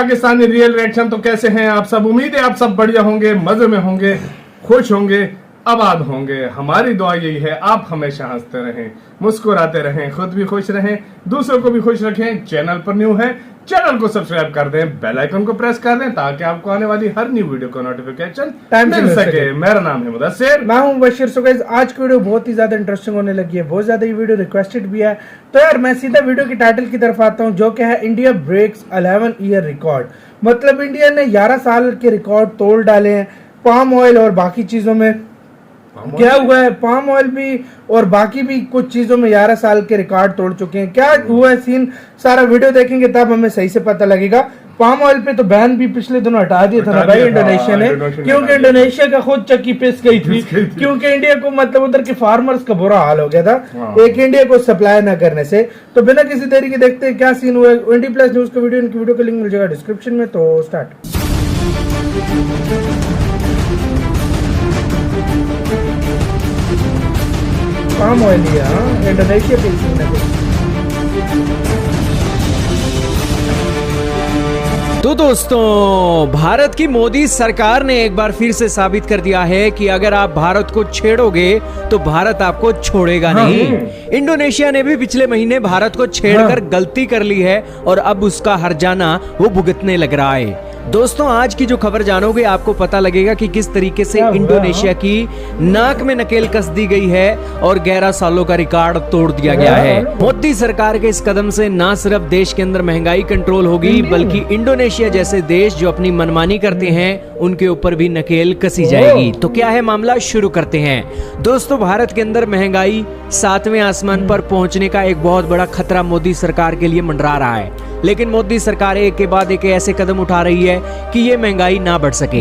Pakistani real reaction. तो कैसे हैं आप सब? उम्मीद है आप सब बढ़िया होंगे, मजे में होंगे, खुश होंगे, आबाद होंगे। हमारी दुआ यही है आप हमेशा हंसते रहें, मुस्कुराते रहें, खुद भी खुश रहें, दूसरों को भी खुश रखें। चैनल पर न्यू है, चैनल को सब्सक्राइब कर दें, बेल आइकन को प्रेस कर दें ताकि आपको आने वाली हर न्यू वीडियो का नोटिफिकेशन टाइम से मिल सके। मेरा नाम है मुदस्सिर, मैं हूं बशीर। सो गाइस, आज की वीडियो बहुत ही ज्यादा इंटरेस्टिंग होने लगी है, बहुत ज्यादा ये वीडियो रिक्वेस्टेड भी है। तो यार मैं सीधा वीडियो की टाइटल की तरफ आता हूं, जो कि है इंडिया ब्रेक्स 11 ईयर रिकॉर्ड। मतलब इंडिया ने 11 साल के रिकॉर्ड तोड़ डाले हैं पाम ऑयल और बाकी चीजों में। क्या हुआ है, पाम ऑयल भी और बाकी भी कुछ चीजों में 11 साल के रिकॉर्ड तोड़ चुके हैं। क्या हुआ है सीन, सारा वीडियो देखेंगे तब हमें सही से पता लगेगा। पाम ऑयल पे तो बैन भी पिछले दिनों हटा दिया था ना भाई इंडोनेशिया ने, क्योंकि इंडोनेशिया का खुद चक्की पिस गई थी, क्योंकि इंडिया को मतलब उधर के फार्मर्स का बुरा हाल हो गया था एक इंडिया को सप्लाई न करने से। तो बिना किसी देरी के देखते हैं क्या सीन हुआ है। 20+ न्यूज का वीडियो, इनकी वीडियो का लिंक मिल जाएगा डिस्क्रिप्शन में। तो स्टार्ट। पाम ऑयल इंडोनेशिया पे। तो दोस्तों, भारत की मोदी सरकार ने एक बार फिर से साबित कर दिया है कि अगर आप भारत को छेड़ोगे तो भारत आपको छोड़ेगा नहीं। इंडोनेशिया ने भी पिछले महीने भारत को छेड़कर गलती कर ली है और अब उसका हर्जाना वो भुगतने लग रहा है। दोस्तों, आज की जो खबर जानोगे आपको पता लगेगा कि किस तरीके से इंडोनेशिया की नाक में नकेल कस दी गई है और 11 सालों का रिकॉर्ड तोड़ दिया गया है। मोदी सरकार के इस कदम से न सिर्फ देश के अंदर महंगाई कंट्रोल होगी, बल्कि इंडोनेशिया जैसे देश जो अपनी मनमानी करते हैं उनके ऊपर भी नकेल कसी जाएगी। तो क्या है मामला, शुरू करते हैं। दोस्तों, भारत के अंदर महंगाई 7वें आसमान पर पहुंचने का एक बहुत बड़ा खतरा मोदी सरकार के लिए मंडरा रहा है, लेकिन मोदी सरकार एक के बाद एक ऐसे कदम उठा रही है कि ये महंगाई ना बढ़ सके।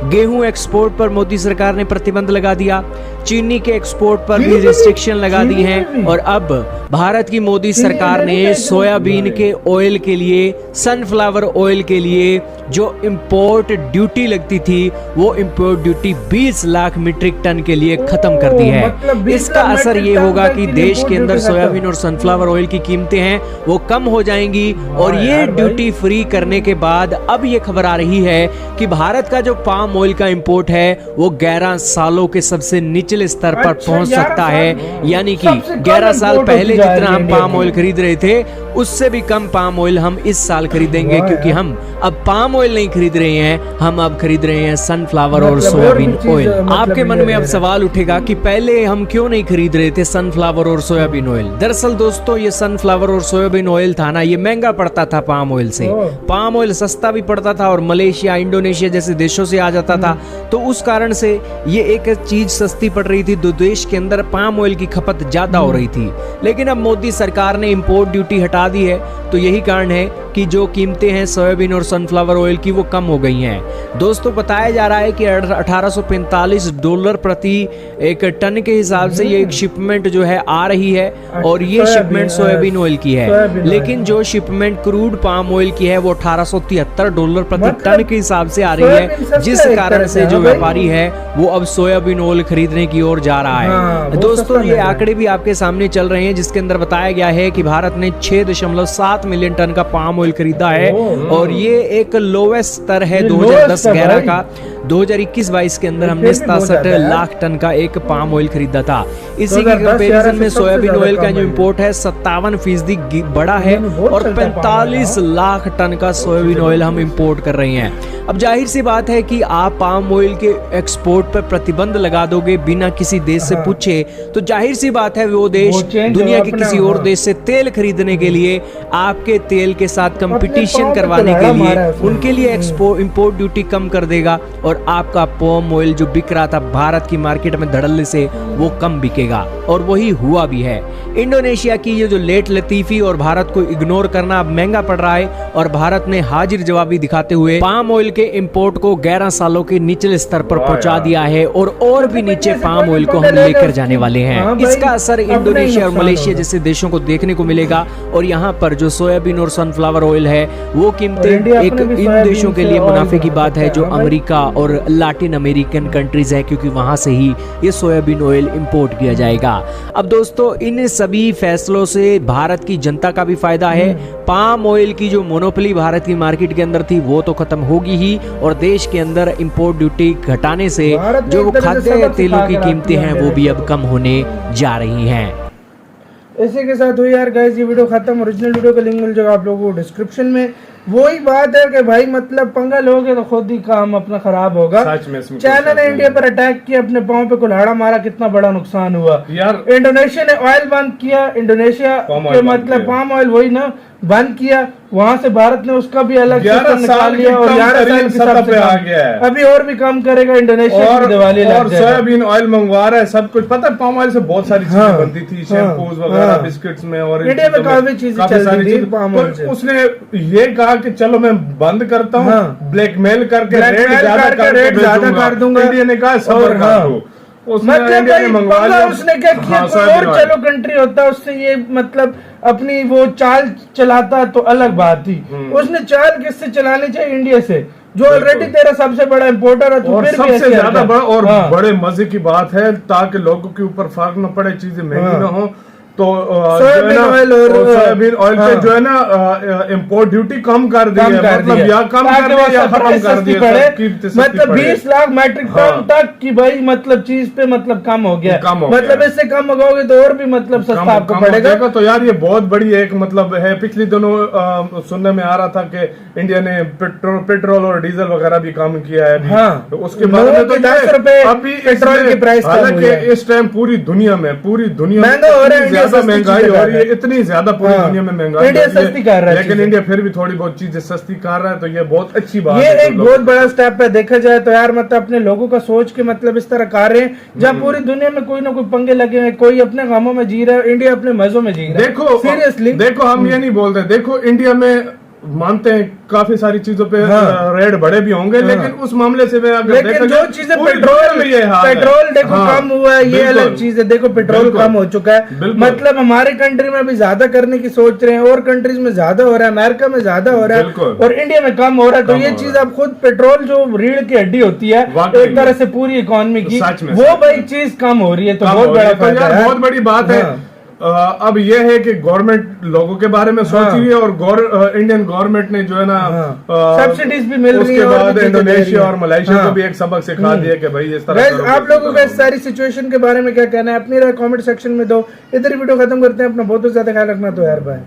गेहूं एक्सपोर्ट पर मोदी सरकार ने प्रतिबंध लगा दिया, चीनी के एक्सपोर्ट पर भी रिस्ट्रिक्शन लगा दी है, और अब भारत की मोदी सरकार ने सोयाबीन के ऑयल के लिए, सनफ्लावर ऑयल के लिए जो इंपोर्ट ड्यूटी लगती थी वो import duty 20 lakh metric ton के लिए खत्म कर दी है। इसका असर ये होगा कि देश के अंदर सोयाबीन और सनफ्लावर ऑयल की कीमतें हैं वो कम हो जाएंगी। और ये ड्यूटी फ्री करने के बाद अब ये खबर आ रही है कि भारत का जो पाम ऑयल का इंपोर्ट है वो 11 सालों के सबसे निचले स्तर पर पहुंच सकता है। यानी कि 11 साल पहले जितना हम पाम ऑयल खरीद रहे थे उससे भी कम पाम ऑयल हम इस साल खरीदेंगे, क्योंकि हम अब पाम ऑयल नहीं खरीद रहे हैं, हम अब खरीद रहे हैं सनफ्लावर और सोयाबीन ऑयल। आपके मन में अब सवाल उठेगा कि पहले हम क्यों नहीं खरीद रहे थे सनफ्लावर और सोयाबीन ऑयल। दरअसल दोस्तों, ये सनफ्लावर और सोयाबीन ऑयल था ना, ये महंगा पड़ता था पाम ऑयल से। पाम ऑयल सस्ता भी पड़ता था और मलेशिया, इंडोनेशिया जैसे देशों से आ जाता था, तो उस कारण से ये एक चीज सस्ती पड़ रही थी, तो देश के अंदर पाम ऑयल की खपत ज्यादा हो रही थी। लेकिन अब मोदी सरकार ने इंपोर्ट ड्यूटी हटा दी है, तो यही कारण है कि जो कीमतें हैं सोयाबीन और सनफ्लावर ऑयल की वो कम हो गई हैं। दोस्तों, बताया जा रहा है कि $1845 प्रति एक टन के हिसाब से ये एक शिपमेंट जो है आ रही है, और ये शिपमेंट सोयाबीन ऑयल की है। लेकिन जो शिपमेंट क्रूड पाम ऑयल की है वो $1873 प्रति टन के हिसाब से आ रही है, जिस कारण से जो व्यापारी है वो अब सोयाबीन ऑयल खरीदने की ओर जा रहा है। दोस्तों, ये आंकड़े भी आपके सामने चल रहे हैं, जिसके अंदर बताया गया है कि भारत ने 6.7 मिलियन टन का पाम ऑयल खरीदा है, और ये एक लोवेस्ट स्तर है 2010-11 का। 2021-22 के अंदर हमने 67 लाख टन का एक पाम ऑयल खरीदा था। इसी के कंपैरिजन में सोयाबीन ऑयल का जो इंपोर्ट है 57% बढ़ा है, और 45 लाख टन का सोयाबीन ऑयल हम इंपोर्ट कर रहे हैं। अब जाहिर सी बात है कि आप पाम ऑयल के एक्सपोर्ट पर प्रतिबंध लगा दोगे बिना किसी देश से पूछे, तो जाहिर सी बात है वो देश दुनिया के किसी और देश से तेल खरीदने के लिए, आपके तेल के साथ कंपटीशन करवाने के लिए उनके लिए इंपोर्ट ड्यूटी कम कर देगा, और आपका पाम ऑयल जो बिक रहा था भारत की मार्केट में धड़ल्ले से वो कम बिकेगा। और वही हुआ भी है। इंडोनेशिया की ये जो लेट लतीफी और भारत को इग्नोर करना अब महंगा पड़ रहा है, और भारत ने हाजिर जवाबी दिखाते हुए पाम ऑयल के इंपोर्ट को 11 सालों के निचले स्तर पर पहुंचा दिया है, और भी नीचे पाम ऑयल को हम लेकर जाने वाले हैं। इसका असर इंडोनेशिया और मलेशिया जैसे देशों को देखने को मिलेगा, और यहाँ पर जो सोयाबीन और सनफ्लावर ऑयल है वो कीमतें एक इन देशों के लिए मुनाफे की बात है जो अमेरिका और और लैटिन अमेरिकन कंट्रीज है, क्योंकि वहां से ही ये सोयाबीन ऑयल इंपोर्ट किया जाएगा। अब दोस्तों इन सभी फैसलों से भारत की जनता का भी फायदा है। पाम ऑयल की जो मोनोपोली भारत की मार्केट के अंदर थी वो तो खत्म होगी ही, और देश के अंदर इंपोर्ट ड्यूटी घटाने से जो वो खाद्य तेलों की कीमतें हैं वो भी अब कम होने जा रही हैं। इसी के साथ हुई यार गाइस ये वीडियो खत्म। ओरिजिनल वीडियो का लिंक मिल जाएगा आप लोगों को डिस्क्रिप्शन में। वही बात है कि भाई मतलब पंगा लोगे तो खुद ही काम अपना खराब होगा। चाइना ने इंडिया पर अटैक किया, अपने पांव पे कुल्हाड़ा मारा, कितना बड़ा नुकसान हुआ यार। इंडोनेशिया ने ऑयल बंद किया, इंडोनेशिया के मतलब पाम ऑयल वही ना बंद किया, वहां से भारत ने उसका भी अलग सिस्टम निकाल लिया और 11 साल की सबसे आ गया है। अभी और भी कम करेगा इंडोनेशिया और दिवाली और सोयाबीन ऑयल मंगवा रहा है, सब कुछ पता है। पाम ऑयल से बहुत सारी चीजें बनती थी, शैम्पूज वगैरह, बिस्किट्स में, और इंडिया में काफी चीजें चलती थी पाम ऑयल से। उसने ये कहा कि चलो मैं बंद करता हूँ, ब्लैकमेल करके रेट ज्यादा कर दूंगा। इंडिया ने कहा सब्र कर दो। मतलब उसने क्या किया, कोई और चलो कंट्री होता उससे ये मतलब अपनी वो चाल चलाता तो अलग बात थी। उसने चाल किससे चलानी चाहिए? इंडिया से, जो ऑलरेडी तेरा सबसे बड़ा इम्पोर्टर है। तो फिर सबसे ज्यादा बड़ा और बड़े मजे की बात है, ताकि लोगों के ऊपर फर्क न पड़े, चीजें महंगी ना हो, तो सोयाबीन ऑयल पे जो है ना इम्पोर्ट ड्यूटी कम कर दी है, मतलब या कम कर दी या खत्म कर दी है। मतलब 20 लाख मैट्रिक टन तक की भाई मतलब चीज पे मतलब कम हो गया, मतलब इससे कम होगा तो और भी मतलब सस्ता आपको पड़ेगा। तो यार ये बहुत बड़ी एक मतलब है। पिछले दिनों सुनने में आ रहा था कि इंडिया ने पेट्रोल और डीजल वगैरह भी कम किया है। हाँ, तो उसके बारे में तो 10 रुपए अभी पेट्रोल की प्राइस, हालांकि इस टाइम पूरी दुनिया में महंगा हो रहा है, महंगाई हो रही है, इतनी ज्यादा पूरी दुनिया में महंगाई, इंडिया सस्ती कर रहा है, लेकिन इंडिया फिर भी थोड़ी बहुत चीजें सस्ती कर रहा है, तो ये बहुत अच्छी बात है। ये एक बहुत तो बड़ा स्टेप है देखा जाए तो यार। मतलब अपने लोगों का सोच के मतलब इस तरह कर रहे हैं, जहाँ पूरी दुनिया में कोई ना कोई पंगे लगे हैं, कोई अपने कामों में जी रहा है, इंडिया अपने मजों में जी रहा है। देखो सीरियसली, देखो हम ये नहीं बोलते, देखो इंडिया में मानते हैं काफी सारी चीजों पे रेट बढ़े भी होंगे, लेकिन उस मामले से लेकिन जो चीजें पेट्रोल देखो कम हुआ है, ये अलग चीज है। देखो पेट्रोल कम हो चुका है, मतलब हमारे कंट्री में भी ज्यादा करने की सोच रहे हैं, और कंट्रीज में ज्यादा हो रहा है, अमेरिका में ज्यादा हो रहा है और इंडिया में कम हो रहा है। तो ये चीज अब खुद पेट्रोल जो रीढ़ की हड्डी होती है एक तरह से पूरी इकोनॉमी की, वो भाई चीज कम हो रही है, तो बहुत बड़ा फायदा है, बहुत बड़ी बात है। अब यह है कि गवर्नमेंट लोगों के बारे में सोच रही है, और इंडियन गवर्नमेंट ने जो है ना सब्सिडीज भी मिल रही है। उसके बाद इंडोनेशिया और मलेशिया को भी एक सबक सिखा दिया कि भाई इस तरह। आप लोगों को इस सारी सिचुएशन के बारे में क्या कहना है, अपनी राय कमेंट सेक्शन में दो। इधर वीडियो खत्म करते हैं। अपना बहुत ज्यादा ख्याल रखना, तो यार बाय।